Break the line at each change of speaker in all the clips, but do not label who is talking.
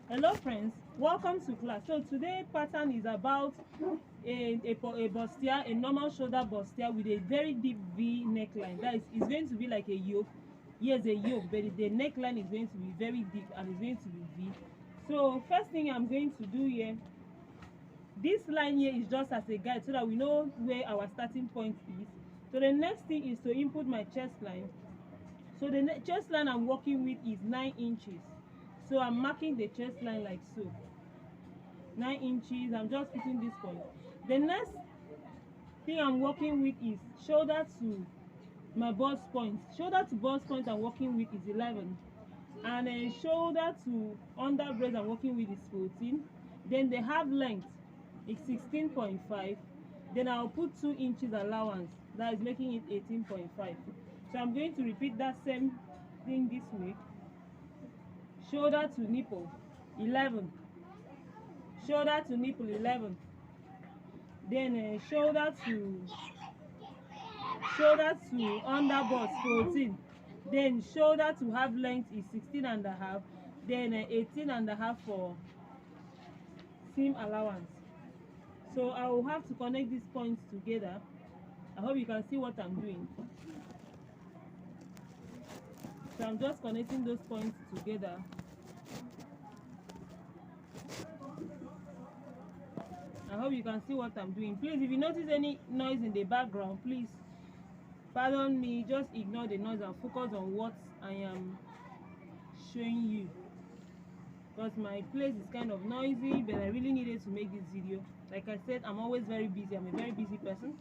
Hello friends, welcome to class. So today pattern is about a bustier, a normal shoulder bustier with a very deep V neckline. That is, it's going to be like a yoke. Yes, a yoke, but the neckline is going to be very deep and it's going to be V. So first thing I'm going to do here, this line here is just as a guide so that we know where our starting point is. So the next thing is to input my chest line. So the chest line I'm working with is 9 inches. So I'm marking the chest line like so. 9 inches. I'm just putting this point. The next thing I'm working with is shoulder to my bust point. Shoulder to bust point I'm working with is 11. And then shoulder to under breast I'm working with is 14. Then the half length is 16.5. Then I'll put 2 inches allowance. That is making it 18.5. So I'm going to repeat that same thing this way. Shoulder to nipple 11. Shoulder to nipple 11. Then shoulder to under bust 14. Then shoulder to half length is 16.5. Then 18.5 for seam allowance. So I will have to connect these points together. I hope you can see what I'm doing. So I'm just connecting those points together. I hope you can see what I'm doing. Please, if you notice any noise in the background, please pardon me. Just ignore the noise and focus on what I am showing you. Because my place is kind of noisy, but I really needed to make this video. Like I said, I'm always very busy. I'm a very busy person.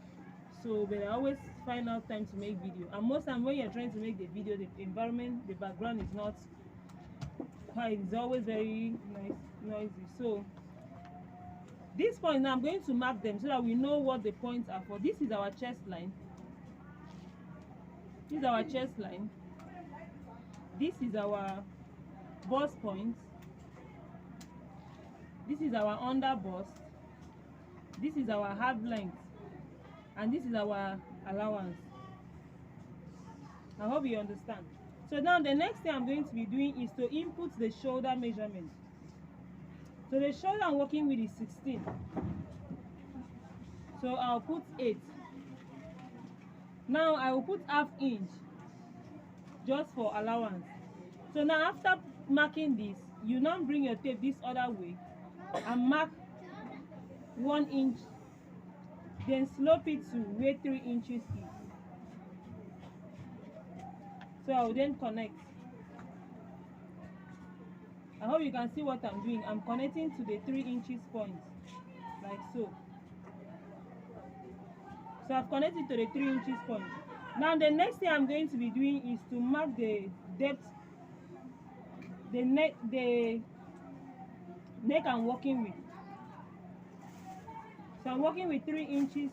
So, but I always find out time to make video. And most time when you're trying to make the video, the environment, the background is not quiet. It's always very noisy. So this point now I'm going to mark them so that we know what the points are for. This is our chest line. This is our chest line. This is our bust point. This is our under bust. This is our half length. And this is our allowance. I hope you understand. So now the next thing I'm going to be doing is to input the shoulder measurement. So the shoulder I'm working with is 16. So I'll put 8. Now I will put half inch just for allowance. So now after marking this, you now bring your tape this other way and mark 1 inch, then slope it to where 3 inches is. So I will then connect. I hope you can see what I'm doing. I'm connecting to the 3 inches point, like so. So I've connected to the 3 inches point. Now the next thing I'm going to be doing is to mark the depth, the neck I'm working with. So I'm working with 3 inches,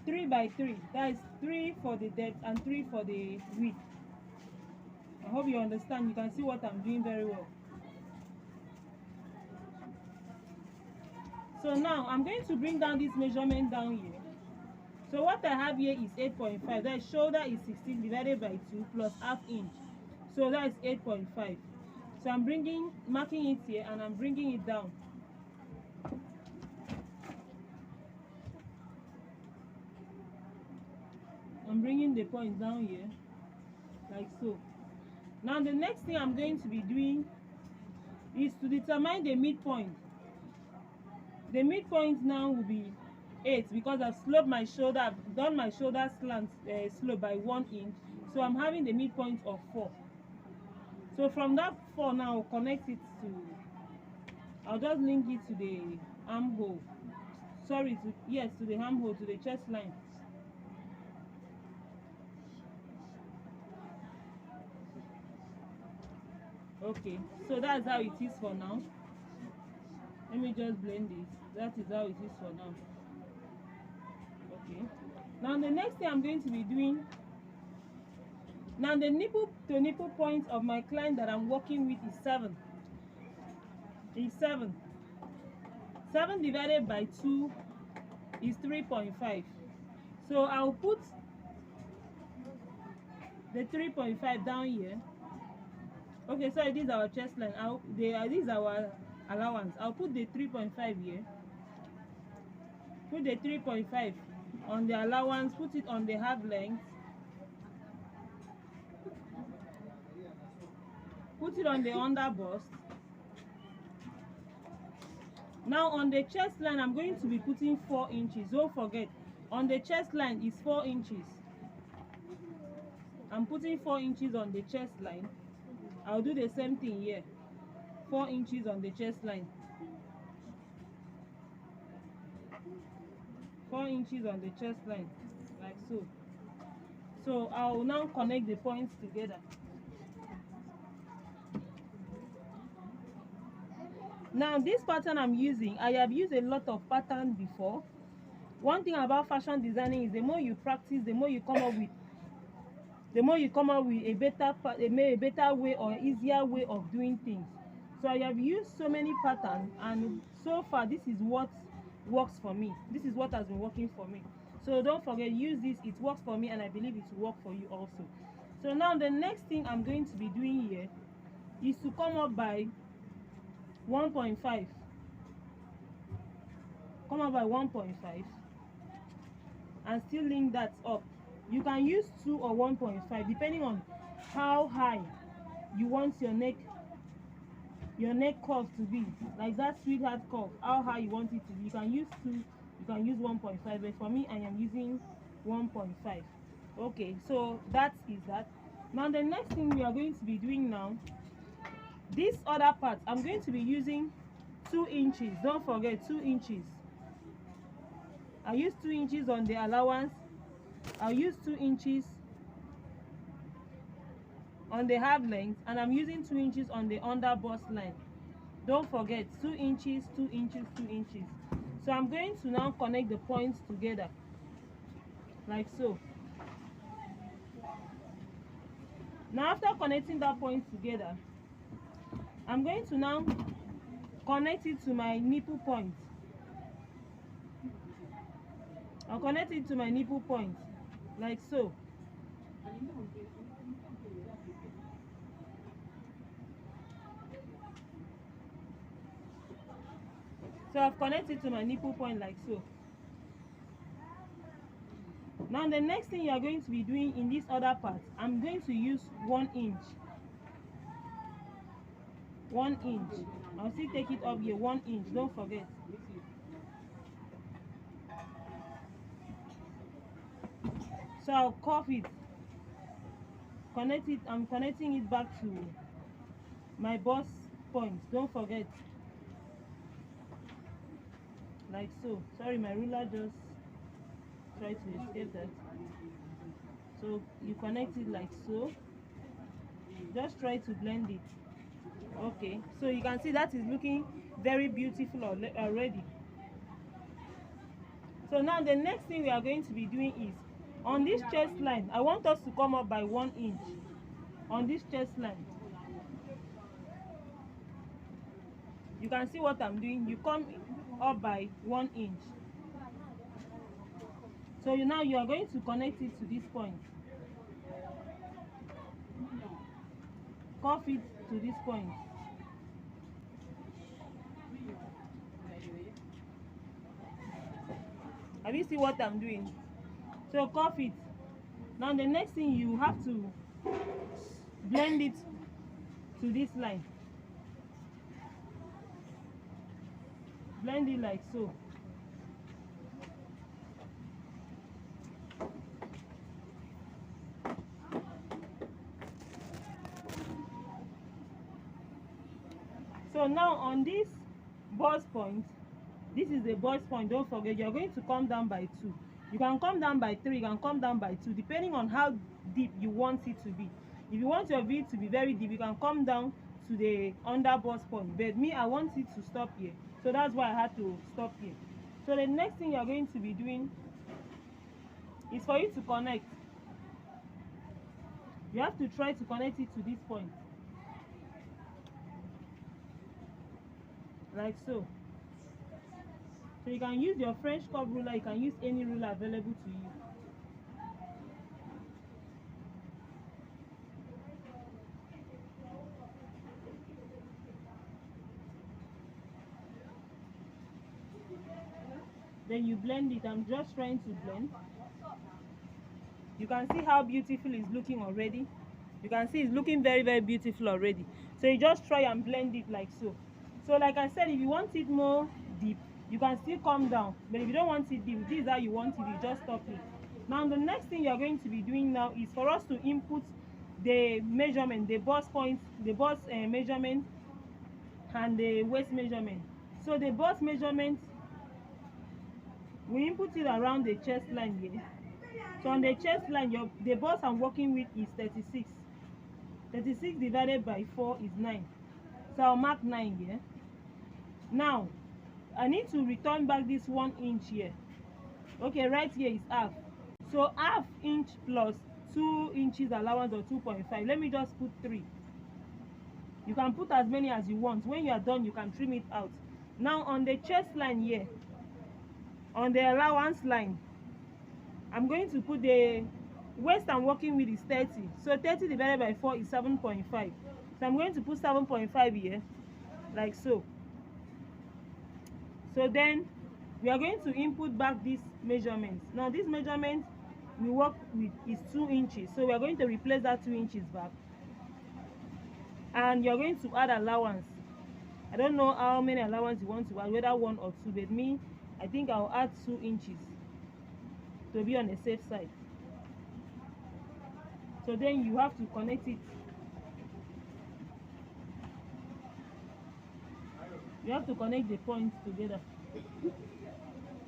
3 by 3. That is 3 for the depth and 3 for the width. I hope you understand. You can see what I'm doing very well. So now I'm going to bring down this measurement down here. So what I have here is 8.5. That shoulder is 16 divided by 2 plus half inch. So that is 8.5. So I'm marking it here and I'm bringing it down. I'm bringing the point down here, like so. Now the next thing I'm going to be doing is to determine the midpoint. The midpoint now will be 8 because I've sloped my shoulder. I've done my shoulder slant slope by 1 inch. So I'm having the midpoint of 4. So from that 4 now I'll connect it to, I'll just link it to the armhole. Sorry, to the armhole, to the chest line. Okay, so that's how it is for now. Let me just blend this. That is how it is for now. Okay. Now the next thing I'm going to be doing, now the nipple to nipple point of my client that I'm working with is 7. Is 7. 7 divided by 2 is 3.5. So I'll put the 3.5 down here Okay, so this is our chest line. This is our allowance. I'll put the 3.5 here. Put the 3.5 on the allowance. Put it on the half length. Put it on the underbust. Now on the chest line, I'm going to be putting 4 inches. Don't forget, on the chest line is 4 inches. I'm putting 4 inches on the chest line. I'll do the same thing here. 4 inches on the chest line. 4 inches on the chest line, like so. So I'll now connect the points together. Now this pattern I'm using, I have used a lot of patterns before. One thing about fashion designing is the more you practice, the more you come up with a better way or easier way of doing things. So I have used so many patterns, and so far this is what works for me. This is what has been working for me. So don't forget, use this. It works for me, and I believe it will work for you also. So now the next thing I'm going to be doing here is to come up by 1.5. Come up by 1.5 and still link that up. You can use 2 or 1.5 depending on how high you want your neck curve to be, like that sweetheart curve, how high you want it to be. You can use 2, you can use 1.5, but for me I am using 1.5. Okay, so that is that. Now the next thing we are going to be doing now, this other part, I'm going to be using 2 inches. Don't forget, 2 inches. I use 2 inches on the allowance. I'll use 2 inches on the half length, and I'm using 2 inches on the underbust line. Don't forget, 2 inches, 2 inches, 2 inches. So I'm going to now connect the points together, like so. Now after connecting that point together, I'm going to now connect it to my nipple point. I'll connect it to my nipple point, like so. So I've connected to my nipple point like so. Now the next thing you are going to be doing in this other part, I'm going to use 1 inch. 1 inch. I'll still take it up here, 1 inch, don't forget. So I'll cuff it, connect it. I'm connecting it back to my bust point, don't forget, like so. Sorry, my ruler just tried to escape that. So you connect it like so. Just try to blend it. Okay, so you can see that is looking very beautiful already. So now the next thing we are going to be doing is, on this chest line, I want us to come up by 1 inch. On this chest line, you can see what I'm doing. You come up by 1 inch. So now you are going to connect it to this point. Cuff it to this point. Have you seen what I'm doing? So cuff it. Now the next thing, you have to blend it to this line. Blend it like so. So now on this bust point, this is the bust point, don't forget, you're going to come down by 2. You can come down by 3, you can come down by 2, depending on how deep you want it to be. If you want your V to be very deep, you can come down to the under bust point. But me, I want it to stop here. So that's why I had to stop here. So the next thing you're going to be doing is for you to connect. You have to try to connect it to this point. Like so. So you can use your French curve ruler, you can use any ruler available to you. then you blend it. I'm just trying to blend. You can see how beautiful it's looking already. You can see it's looking very, very beautiful already. So you just try and blend it like so. So like I said, if you want it more deep, you can still come down. But if you don't want it deep, this is how you want it, you just stop it. Now the next thing you're going to be doing now is for us to input the measurement, the bust point, the bust measurement and the waist measurement. So the bust measurement, we input it around the chest line here. So on the chest line, the bust I'm working with is 36. 36 divided by 4 is 9. So I'll mark 9 here. Now I need to return back this 1 inch here. Okay, right here is half. So half inch plus 2 inches allowance, or 2.5. Let me just put 3. You can put as many as you want. When you are done, you can trim it out. Now on the chest line here, on the allowance line, I'm going to put the waist I'm working with is 30. So 30 divided by 4 is 7.5. So I'm going to put 7.5 here, like so. So then we are going to input back this measurement. Now this measurement we work with is 2 inches. So we are going to replace that 2 inches back. And you're going to add allowance. I don't know how many allowance you want to add, whether 1 or 2, but me, I think I'll add 2 inches to be on the safe side. So then you have to connect it. You have to connect the points together,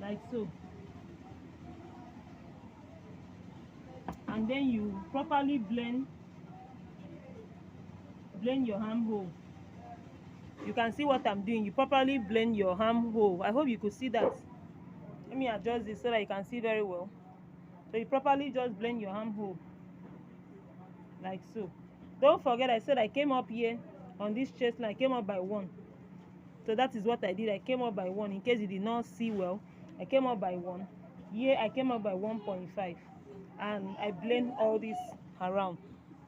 like so. And then you properly blend your armhole. You can see what I'm doing. You properly blend your armhole. I hope you could see that. Let me adjust this so that you can see very well. So you properly just blend your armhole, like so. Don't forget, I said I came up here on this chest line. I came up by 1. So that is what I did. I came up by 1. In case you did not see well, I came up by 1. Here I came up by 1.5, and I blend all this around.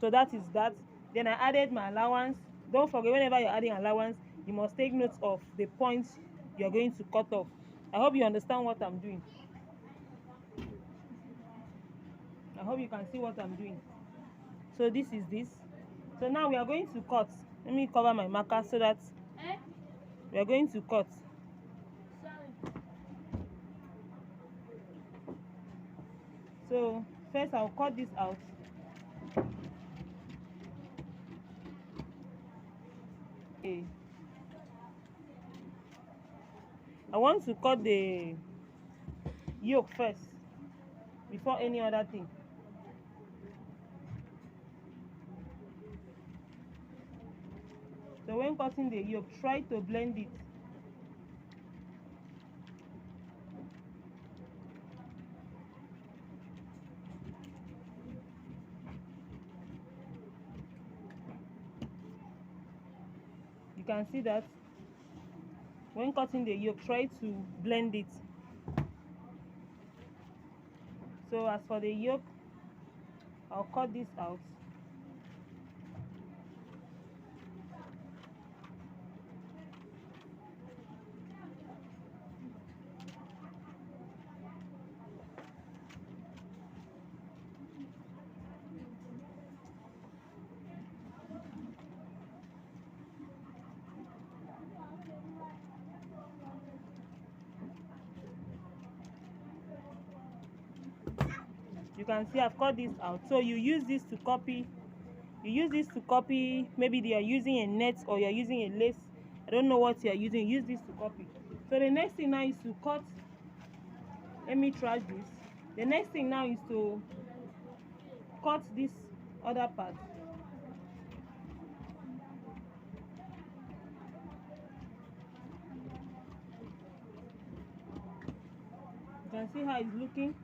So that is that. Then I added my allowance. Don't forget, whenever you're adding allowance, you must take note of the points you're going to cut off. I hope you understand what I'm doing. I hope you can see what I'm doing. So this is this. So now we are going to cut. Let me cover my marker so that we are going to cut. So first I'll cut this out. Okay. I want to cut the yoke first before any other thing. So when cutting the yoke, try to blend it. You can see that when cutting the yoke, try to blend it. So as for the yoke, I'll cut this out. You can see I've cut this out. So you use this to copy. Maybe they are using a net or you're using a lace. I don't know what you're using. Use this to copy. So the next thing now is to cut. Let me trash this. The next thing now is to cut this other part. You can see how it's looking.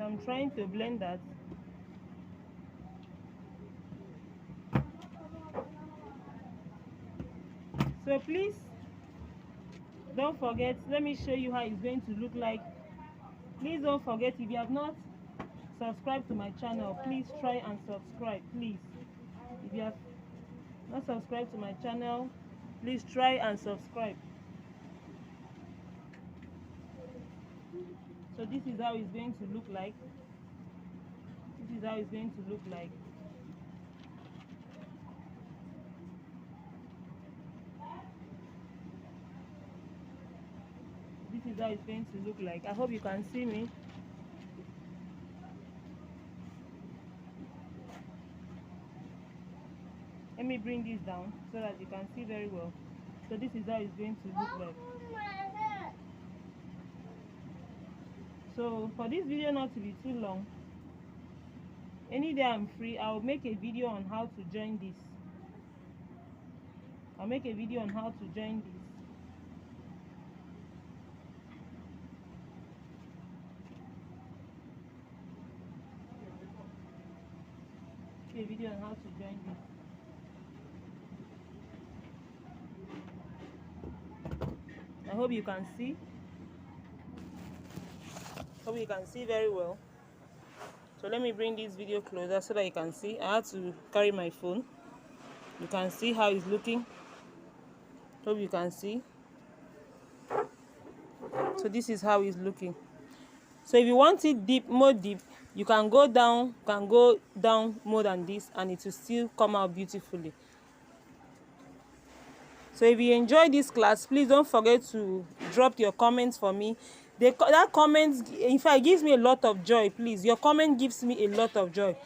I'm trying to blend that. So please don't forget, let me show you how it's going to look like. Please don't forget, if you have not subscribed to my channel, please try and subscribe, please. If you have not subscribed to my channel, please try and subscribe. So this is how it's going to look like. This is how it's going to look like. This is how it's going to look like. I hope you can see me. Let me bring this down so that you can see very well. So this is how it's going to look like. So for this video not to be too long, any day I'm free, I'll make a video on how to join this. I'll make a video on how to join this. A video on how to join this. I hope you can see. Hope you can see very well. So let me bring this video closer so that you can see. I had to carry my phone. You can see how it's looking. Hope you can see. So this is how it's looking. So if you want it deep, more deep, you can go down more than this, and it will still come out beautifully. So if you enjoyed this class, please don't forget to drop your comments for me. That comment, in fact, gives me a lot of joy. Please, your comment gives me a lot of joy.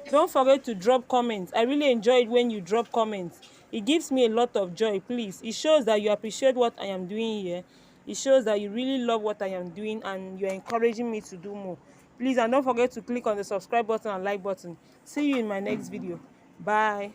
Don't forget to drop comments. I really enjoy it when you drop comments. It gives me a lot of joy. Please, it shows that you appreciate what I am doing here. It shows that you really love what I am doing, and you're encouraging me to do more. Please, and don't forget to click on the subscribe button and like button. See you in my next video. Bye.